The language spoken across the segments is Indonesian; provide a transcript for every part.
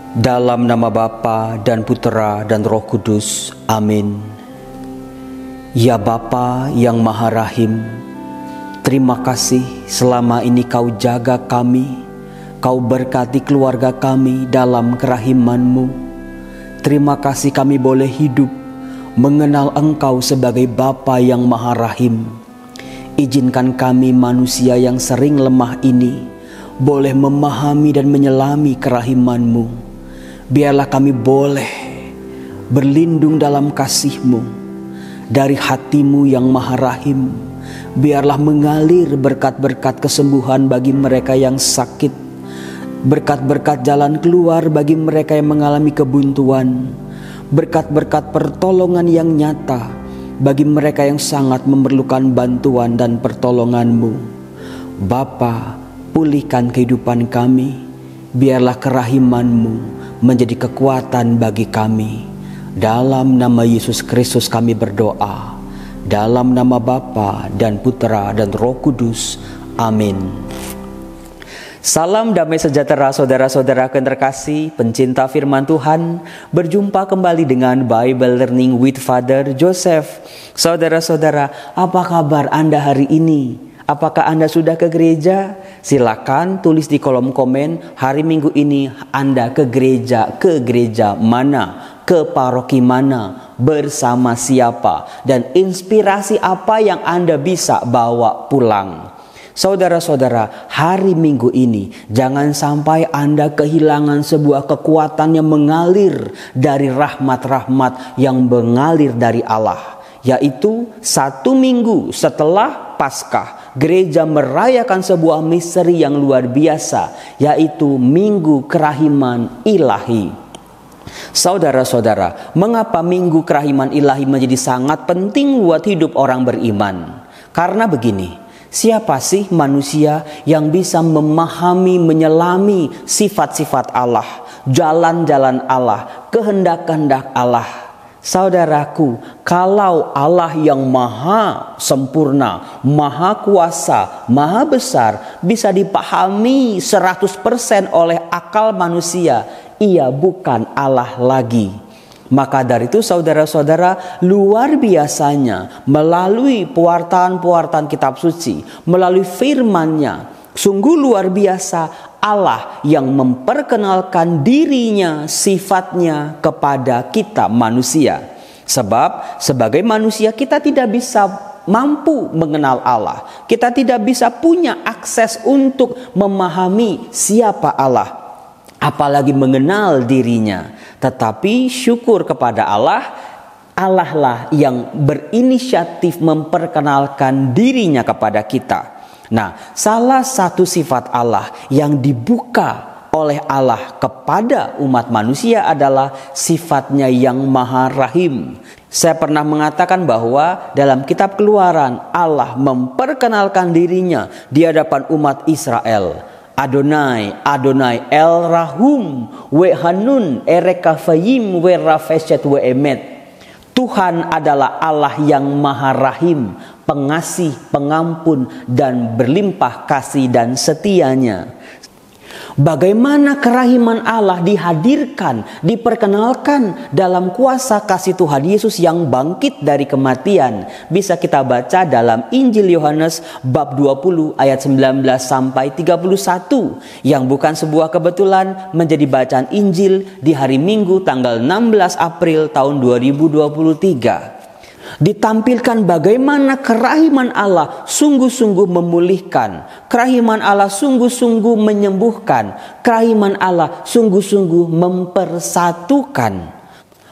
Dalam nama Bapa dan Putera dan Roh Kudus. Amin. Ya Bapa yang Maha Rahim, terima kasih selama ini Kau jaga kami, Kau berkati keluarga kami dalam kerahiman-Mu. Terima kasih kami boleh hidup mengenal Engkau sebagai Bapa yang Maha Rahim. Izinkan kami manusia yang sering lemah ini boleh memahami dan menyelami kerahiman-Mu. Biarlah kami boleh berlindung dalam kasih-Mu. Dari hati-Mu yang Maha Rahim, biarlah mengalir berkat-berkat kesembuhan bagi mereka yang sakit, berkat-berkat jalan keluar bagi mereka yang mengalami kebuntuan, berkat-berkat pertolongan yang nyata bagi mereka yang sangat memerlukan bantuan dan pertolongan-Mu. Bapa, pulihkan kehidupan kami, biarlah kerahiman-Mu menjadi kekuatan bagi kami. Dalam nama Yesus Kristus kami berdoa. Dalam nama Bapa dan Putera dan Roh Kudus. Amin. Salam damai sejahtera saudara-saudara yang terkasih, pencinta firman Tuhan. Berjumpa kembali dengan Bible Learning with Father Joseph. Saudara-saudara, apa kabar Anda hari ini? Apakah Anda sudah ke gereja? Silakan tulis di kolom komen hari Minggu ini Anda ke gereja mana, ke paroki mana, bersama siapa, dan inspirasi apa yang Anda bisa bawa pulang. Saudara-saudara, hari Minggu ini jangan sampai Anda kehilangan sebuah kekuatan yang mengalir dari rahmat-rahmat yang mengalir dari Allah, yaitu 1 minggu setelah Paskah, gereja merayakan sebuah misteri yang luar biasa, yaitu Minggu Kerahiman Ilahi. Saudara-saudara, mengapa Minggu Kerahiman Ilahi menjadi sangat penting buat hidup orang beriman? Karena begini, siapa sih manusia yang bisa memahami, menyelami sifat-sifat Allah, jalan-jalan Allah, kehendak-kehendak Allah? Saudaraku, kalau Allah yang maha sempurna, maha kuasa, maha besar bisa dipahami 100% oleh akal manusia, ia bukan Allah lagi. Maka dari itu saudara-saudara, luar biasanya melalui pewartaan-pewartaan kitab suci, melalui firman-Nya, sungguh luar biasa Allah yang memperkenalkan dirinya, sifatnya kepada kita manusia. Sebab sebagai manusia kita tidak bisa mampu mengenal Allah. Kita tidak bisa punya akses untuk memahami siapa Allah, apalagi mengenal dirinya. Tetapi syukur kepada Allah, Allah lah yang berinisiatif memperkenalkan dirinya kepada kita. Nah, salah satu sifat Allah yang dibuka oleh Allah kepada umat manusia adalah sifatnya yang Maha Rahim. Saya pernah mengatakan bahwa dalam kitab Keluaran Allah memperkenalkan dirinya di hadapan umat Israel. Adonai, Adonai El Rahum, We Hanun, Erekafayim, We Rafeshet, We Emet. Tuhan adalah Allah yang Maha Rahim, pengasih, pengampun, dan berlimpah kasih dan setianya. Bagaimana kerahiman Allah dihadirkan, diperkenalkan dalam kuasa kasih Tuhan Yesus yang bangkit dari kematian, bisa kita baca dalam Injil Yohanes bab 20 ayat 19 sampai 31, yang bukan sebuah kebetulan menjadi bacaan Injil di hari Minggu tanggal 16 April tahun 2023. Ditampilkan bagaimana kerahiman Allah sungguh-sungguh memulihkan, kerahiman Allah sungguh-sungguh menyembuhkan, kerahiman Allah sungguh-sungguh mempersatukan.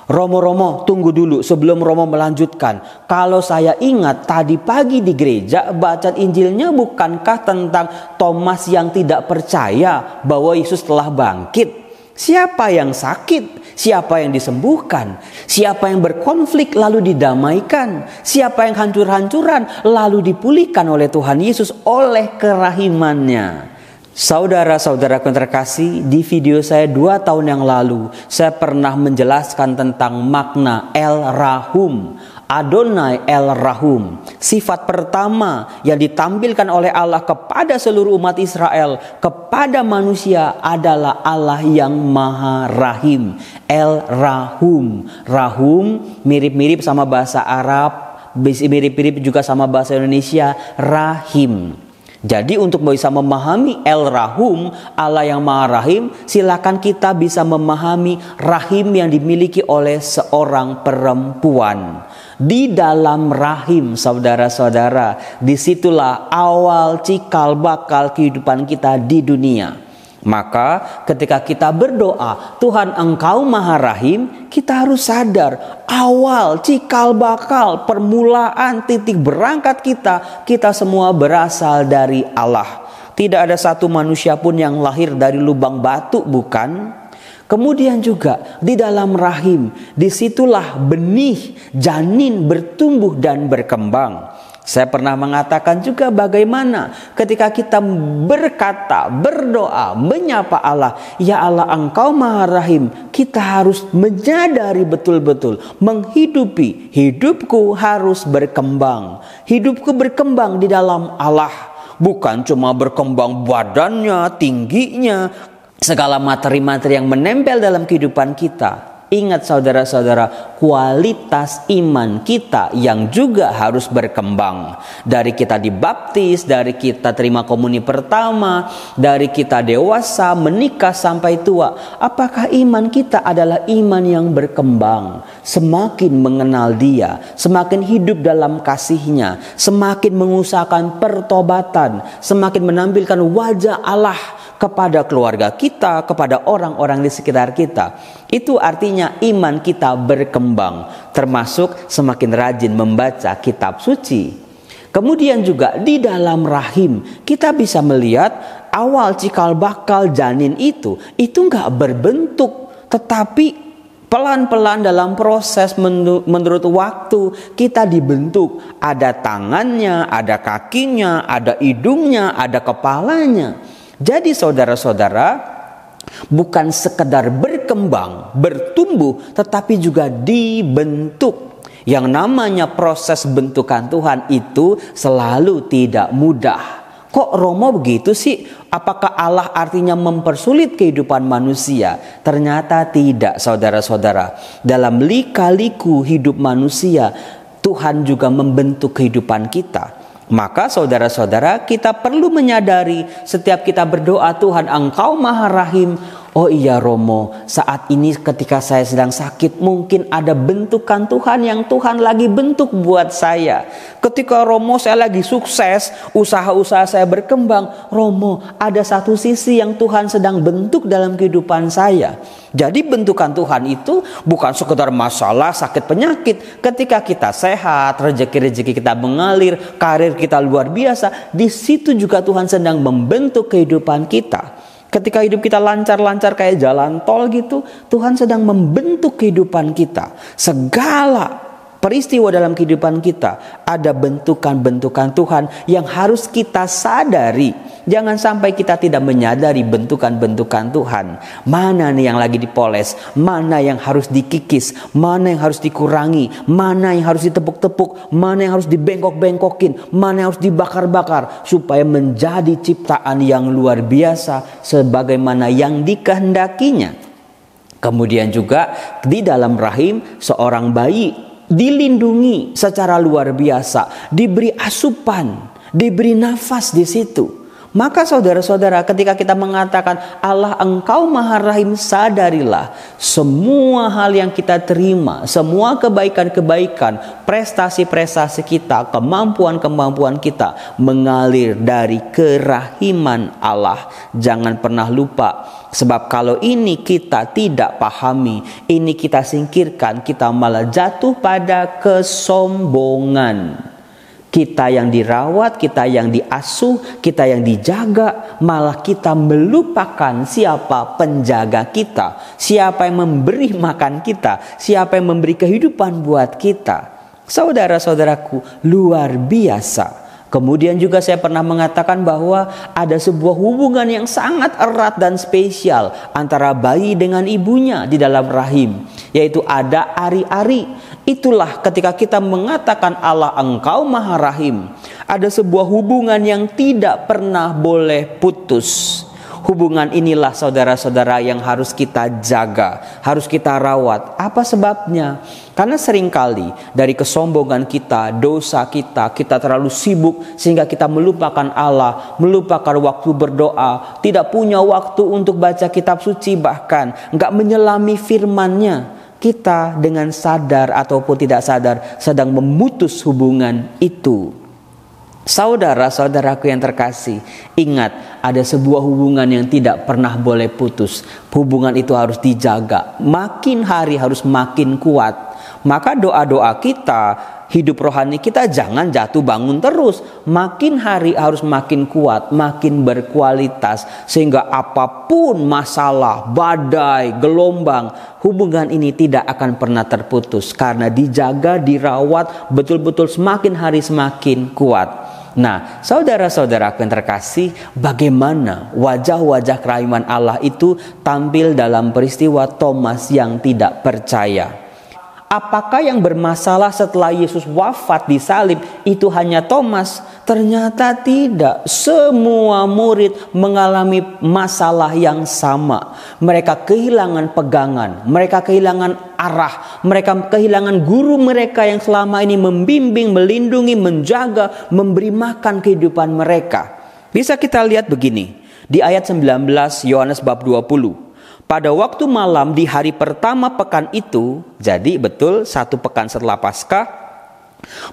Romo-romo, tunggu dulu sebelum Romo melanjutkan. Kalau saya ingat tadi pagi di gereja bacaan Injilnya bukankah tentang Thomas yang tidak percaya bahwa Yesus telah bangkit? Siapa yang sakit? Siapa yang disembuhkan? Siapa yang berkonflik lalu didamaikan? Siapa yang hancur-hancuran lalu dipulihkan oleh Tuhan Yesus oleh kerahimannya? Saudara-saudara yang terkasih, di video saya 2 tahun yang lalu, saya pernah menjelaskan tentang makna El Rahum, Adonai El Rahum. Sifat pertama yang ditampilkan oleh Allah kepada seluruh umat Israel, kepada manusia, adalah Allah yang Maha Rahim. El Rahum. Rahum mirip-mirip sama bahasa Arab, mirip-mirip juga sama bahasa Indonesia, Rahim. Jadi untuk bisa memahami El Rahum, Allah yang Maha Rahim, silakan kita bisa memahami rahim yang dimiliki oleh seorang perempuan. Di dalam rahim, saudara-saudara, disitulah awal cikal bakal kehidupan kita di dunia. Maka ketika kita berdoa, Tuhan Engkau Maha Rahim, kita harus sadar awal, cikal bakal, permulaan, titik berangkat kita semua berasal dari Allah. Tidak ada satu manusia pun yang lahir dari lubang batu, bukan? Kemudian juga di dalam rahim, disitulah benih janin bertumbuh dan berkembang. Saya pernah mengatakan juga bagaimana ketika kita berkata, berdoa, menyapa Allah, ya Allah Engkau Maha Rahim, kita harus menyadari betul-betul, menghidupi, hidupku harus berkembang. Hidupku berkembang di dalam Allah. Bukan cuma berkembang badannya, tingginya, segala materi-materi yang menempel dalam kehidupan kita. Ingat saudara-saudara, kualitas iman kita yang juga harus berkembang. Dari kita dibaptis, dari kita terima komuni pertama, dari kita dewasa, menikah sampai tua. Apakah iman kita adalah iman yang berkembang? Semakin mengenal Dia, semakin hidup dalam kasih-Nya, semakin mengusahakan pertobatan, semakin menampilkan wajah Allah kepada keluarga kita, kepada orang-orang di sekitar kita. Itu artinya iman kita berkembang, termasuk semakin rajin membaca kitab suci. Kemudian juga di dalam rahim kita bisa melihat awal cikal bakal janin itu enggak berbentuk, tetapi pelan-pelan dalam proses menurut waktu kita dibentuk. Ada tangannya, ada kakinya, ada hidungnya, ada kepalanya. Jadi saudara-saudara, bukan sekedar berkembang, bertumbuh, tetapi juga dibentuk. Yang namanya proses bentukan Tuhan itu selalu tidak mudah. Kok Romo begitu sih? Apakah Allah artinya mempersulit kehidupan manusia? Ternyata tidak, saudara-saudara. Dalam lika-liku hidup manusia, Tuhan juga membentuk kehidupan kita. Maka saudara-saudara, kita perlu menyadari setiap kita berdoa, Tuhan Engkau Maha Rahim. Oh iya Romo, saat ini ketika saya sedang sakit, mungkin ada bentukan Tuhan yang Tuhan lagi bentuk buat saya. Ketika Romo saya lagi sukses, usaha-usaha saya berkembang, Romo ada satu sisi yang Tuhan sedang bentuk dalam kehidupan saya. Jadi bentukan Tuhan itu bukan sekedar masalah sakit penyakit. Ketika kita sehat, rezeki-rezeki kita mengalir, karir kita luar biasa, di situ juga Tuhan sedang membentuk kehidupan kita. Ketika hidup kita lancar-lancar kayak jalan tol gitu, Tuhan sedang membentuk kehidupan kita. Segala peristiwa dalam kehidupan kita ada bentukan-bentukan Tuhan yang harus kita sadari. Jangan sampai kita tidak menyadari bentukan-bentukan Tuhan. Mana nih yang lagi dipoles, mana yang harus dikikis, mana yang harus dikurangi, mana yang harus ditepuk-tepuk, mana yang harus dibengkok-bengkokin, mana yang harus dibakar-bakar, supaya menjadi ciptaan yang luar biasa sebagaimana yang dikehendakinya. Kemudian juga di dalam rahim seorang bayi dilindungi secara luar biasa, diberi asupan, diberi nafas di situ. Maka saudara-saudara, ketika kita mengatakan Allah Engkau Maha Rahim, sadarilah semua hal yang kita terima, semua kebaikan-kebaikan, prestasi-prestasi kita, kemampuan-kemampuan kita mengalir dari kerahiman Allah. Jangan pernah lupa, sebab kalau ini kita tidak pahami, ini kita singkirkan, kita malah jatuh pada kesombongan. Kita yang dirawat, kita yang diasuh, kita yang dijaga, malah kita melupakan siapa penjaga kita, siapa yang memberi makan kita, siapa yang memberi kehidupan buat kita. Saudara-saudaraku, luar biasa. Kemudian juga saya pernah mengatakan bahwa ada sebuah hubungan yang sangat erat dan spesial antara bayi dengan ibunya di dalam rahim, yaitu ada ari-ari. Itulah ketika kita mengatakan Allah Engkau Maha Rahim, ada sebuah hubungan yang tidak pernah boleh putus. Hubungan inilah saudara-saudara yang harus kita jaga, harus kita rawat. Apa sebabnya? Karena seringkali dari kesombongan kita, dosa kita, kita terlalu sibuk sehingga kita melupakan Allah, melupakan waktu berdoa, tidak punya waktu untuk baca kitab suci, bahkan enggak menyelami firman-Nya. Kita dengan sadar ataupun tidak sadar sedang memutus hubungan itu. Saudara-saudaraku yang terkasih, ingat, ada sebuah hubungan yang tidak pernah boleh putus. Hubungan itu harus dijaga. Makin hari harus makin kuat. Maka doa-doa kita, hidup rohani kita jangan jatuh bangun terus. Makin hari harus makin kuat, makin berkualitas. Sehingga apapun masalah, badai, gelombang, hubungan ini tidak akan pernah terputus. Karena dijaga, dirawat, betul-betul semakin hari semakin kuat. Nah, saudara-saudaraku yang terkasih, bagaimana wajah-wajah kerahiman Allah itu tampil dalam peristiwa Thomas yang tidak percaya? Apakah yang bermasalah setelah Yesus wafat di salib itu hanya Thomas? Ternyata tidak. Semua murid mengalami masalah yang sama. Mereka kehilangan pegangan, mereka kehilangan arah, mereka kehilangan guru mereka yang selama ini membimbing, melindungi, menjaga, memberi makan kehidupan mereka. Bisa kita lihat begini, di ayat 19 Yohanes bab 20. Pada waktu malam di hari pertama pekan itu, jadi betul 1 pekan setelah Paskah,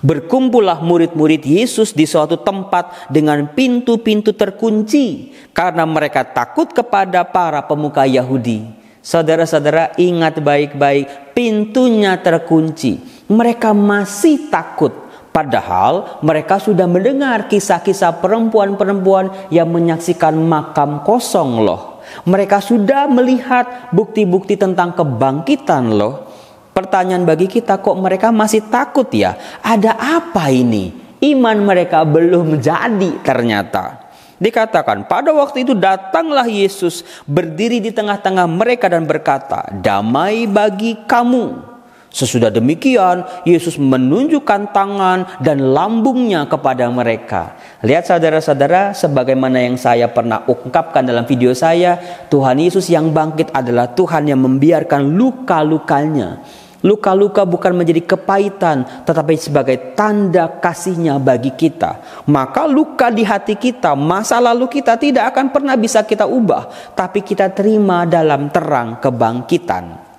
berkumpullah murid-murid Yesus di suatu tempat dengan pintu-pintu terkunci karena mereka takut kepada para pemuka Yahudi. Saudara-saudara, ingat baik-baik, pintunya terkunci. Mereka masih takut. Padahal mereka sudah mendengar kisah-kisah perempuan-perempuan yang menyaksikan makam kosong loh. Mereka sudah melihat bukti-bukti tentang kebangkitan loh. Pertanyaan bagi kita, kok mereka masih takut ya? Ada apa ini? Iman mereka belum jadi ternyata. Dikatakan pada waktu itu datanglah Yesus berdiri di tengah-tengah mereka dan berkata, "Damai bagi kamu." Sesudah demikian, Yesus menunjukkan tangan dan lambungnya kepada mereka. Lihat saudara-saudara, sebagaimana yang saya pernah ungkapkan dalam video saya, Tuhan Yesus yang bangkit adalah Tuhan yang membiarkan luka-lukanya. Luka-luka bukan menjadi kepahitan, tetapi sebagai tanda kasih-Nya bagi kita. Maka luka di hati kita, masa lalu kita tidak akan pernah bisa kita ubah, tapi kita terima dalam terang kebangkitan.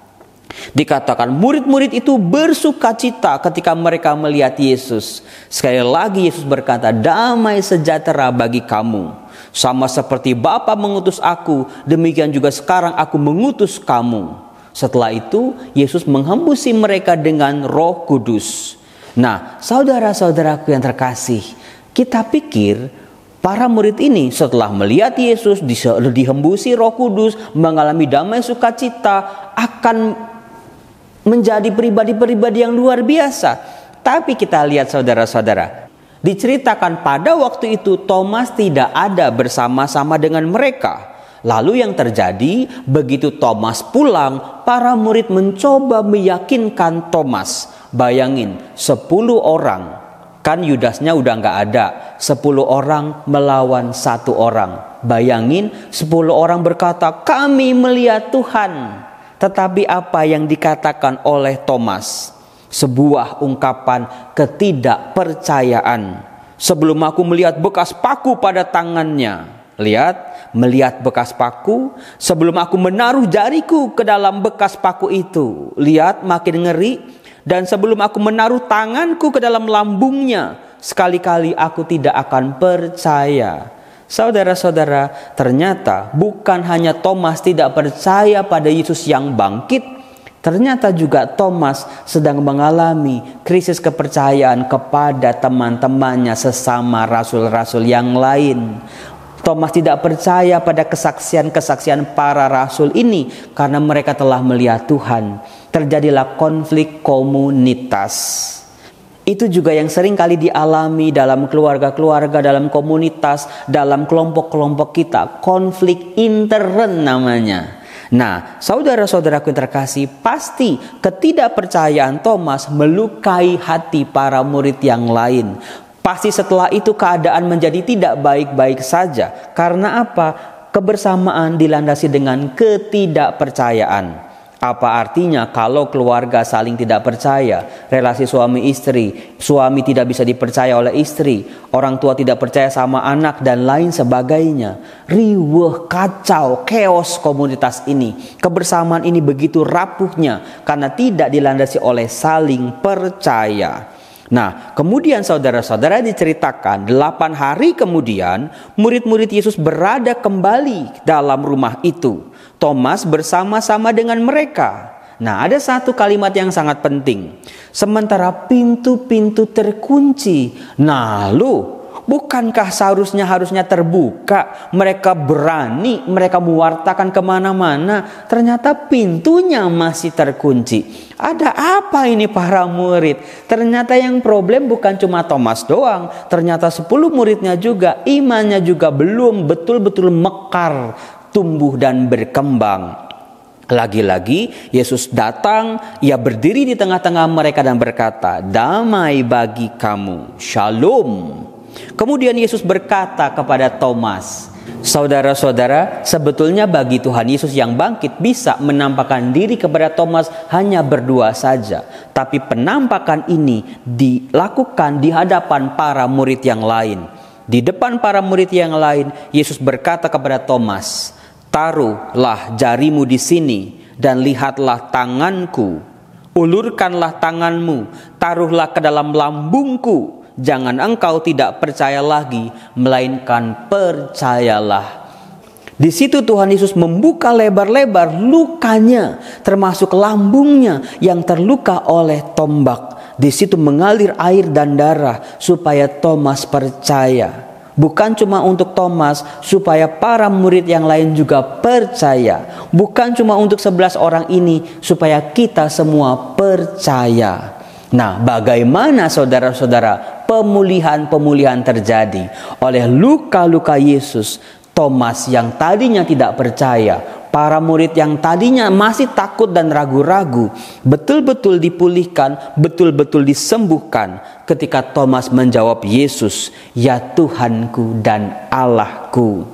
Dikatakan murid-murid itu bersukacita ketika mereka melihat Yesus. Sekali lagi Yesus berkata, "Damai sejahtera bagi kamu. Sama seperti Bapa mengutus aku, demikian juga sekarang aku mengutus kamu." Setelah itu Yesus menghembusi mereka dengan Roh Kudus. Nah, saudara-saudaraku yang terkasih, kita pikir para murid ini setelah melihat Yesus dihembusi Roh Kudus, mengalami damai sukacita, akan menjadi pribadi-pribadi yang luar biasa. Tapi kita lihat saudara-saudara, diceritakan pada waktu itu Thomas tidak ada bersama-sama dengan mereka. Lalu yang terjadi, begitu Thomas pulang, para murid mencoba meyakinkan Thomas. Bayangin, 10 orang. Kan Yudasnya udah gak ada. 10 orang melawan 1 orang. Bayangin, 10 orang berkata, "Kami melihat Tuhan." Tetapi apa yang dikatakan oleh Thomas? Sebuah ungkapan ketidakpercayaan. "Sebelum aku melihat bekas paku pada tangannya." Lihat, melihat bekas paku. "Sebelum aku menaruh jariku ke dalam bekas paku itu." Lihat, makin ngeri. "Dan sebelum aku menaruh tanganku ke dalam lambungnya, sekali-kali aku tidak akan percaya." Saudara-saudara, ternyata bukan hanya Thomas tidak percaya pada Yesus yang bangkit, ternyata juga Thomas sedang mengalami krisis kepercayaan kepada teman-temannya sesama rasul-rasul yang lain. Thomas tidak percaya pada kesaksian-kesaksian para rasul ini karena mereka telah melihat Tuhan. Terjadilah konflik komunitas. Itu juga yang sering kali dialami dalam keluarga-keluarga, dalam komunitas, dalam kelompok-kelompok kita. Konflik intern namanya. Nah, saudara-saudaraku yang terkasih, pasti ketidakpercayaan Thomas melukai hati para murid yang lain. Pasti setelah itu keadaan menjadi tidak baik-baik saja. Karena apa? Kebersamaan dilandasi dengan ketidakpercayaan. Apa artinya kalau keluarga saling tidak percaya? Relasi suami istri, suami tidak bisa dipercaya oleh istri, orang tua tidak percaya sama anak, dan lain sebagainya. Riweuh, kacau, chaos komunitas ini. Kebersamaan ini begitu rapuhnya karena tidak dilandasi oleh saling percaya. Nah, kemudian saudara-saudara diceritakan 8 hari kemudian murid-murid Yesus berada kembali dalam rumah itu. Thomas bersama-sama dengan mereka. Nah, ada satu kalimat yang sangat penting. Sementara pintu-pintu terkunci. Nah, bukankah harusnya terbuka? Mereka berani, mereka mewartakan kemana-mana. Ternyata pintunya masih terkunci. Ada apa ini para murid? Ternyata yang problem bukan cuma Thomas doang. Ternyata 10 muridnya juga, imannya juga belum betul-betul mekar, tumbuh dan berkembang. Lagi-lagi Yesus datang, ia berdiri di tengah-tengah mereka dan berkata, "Damai bagi kamu, Shalom." Kemudian Yesus berkata kepada Thomas, saudara-saudara, sebetulnya bagi Tuhan Yesus yang bangkit bisa menampakkan diri kepada Thomas hanya berdua saja. Tapi penampakan ini dilakukan di hadapan para murid yang lain. Di depan para murid yang lain, Yesus berkata kepada Thomas, "Taruhlah jarimu di sini dan lihatlah tanganku. Ulurkanlah tanganmu, taruhlah ke dalam lambungku. Jangan engkau tidak percaya lagi, melainkan percayalah." Di situ Tuhan Yesus membuka lebar-lebar lukanya, termasuk lambungnya yang terluka oleh tombak. Di situ mengalir air dan darah supaya Thomas percaya. Bukan cuma untuk Thomas, supaya para murid yang lain juga percaya. Bukan cuma untuk 11 orang ini, supaya kita semua percaya. Nah, bagaimana saudara-saudara pemulihan terjadi? Oleh luka-luka Yesus, Thomas yang tadinya tidak percaya, para murid yang tadinya masih takut dan ragu-ragu, betul-betul dipulihkan, betul-betul disembuhkan ketika Thomas menjawab Yesus, "Ya Tuhanku dan Allahku."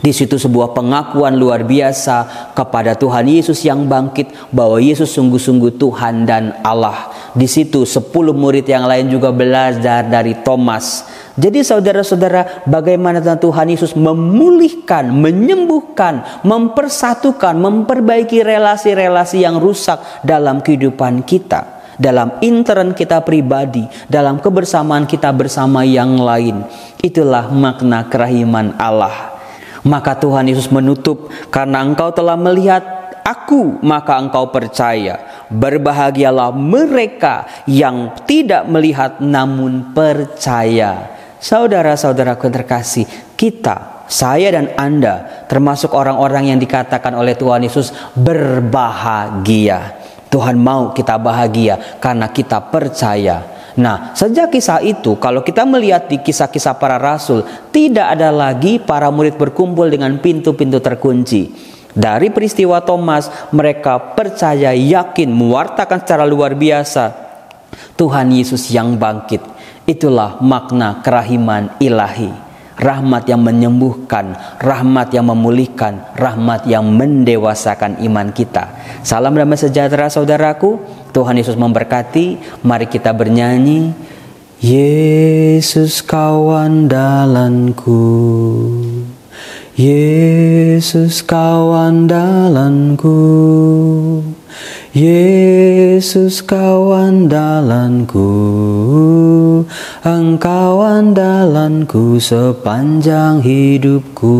Di situ sebuah pengakuan luar biasa kepada Tuhan Yesus yang bangkit, bahwa Yesus sungguh-sungguh Tuhan dan Allah. Di situ 10 murid yang lain juga belajar dari Thomas. Jadi saudara-saudara, bagaimana Tuhan Yesus memulihkan, menyembuhkan, mempersatukan, memperbaiki relasi-relasi yang rusak dalam kehidupan kita, dalam intern kita pribadi, dalam kebersamaan kita bersama yang lain. Itulah makna kerahiman Allah. Maka Tuhan Yesus menutup, "Karena engkau telah melihat Aku, maka engkau percaya. Berbahagialah mereka yang tidak melihat namun percaya." Saudara-saudaraku yang terkasih, kita, saya dan Anda, termasuk orang-orang yang dikatakan oleh Tuhan Yesus berbahagia. Tuhan mau kita bahagia karena kita percaya. Nah, sejak kisah itu, kalau kita melihat di kisah-kisah para rasul, tidak ada lagi para murid berkumpul dengan pintu-pintu terkunci. Dari peristiwa Thomas, mereka percaya, yakin, mewartakan secara luar biasa Tuhan Yesus yang bangkit. Itulah makna kerahiman ilahi. Rahmat yang menyembuhkan, rahmat yang memulihkan, rahmat yang mendewasakan iman kita. Salam damai sejahtera saudaraku. Tuhan Yesus memberkati. Mari kita bernyanyi, Yesus kau andalanku, Yesus kau andalanku, Yesus kau andalanku, Engkau andalanku sepanjang hidupku.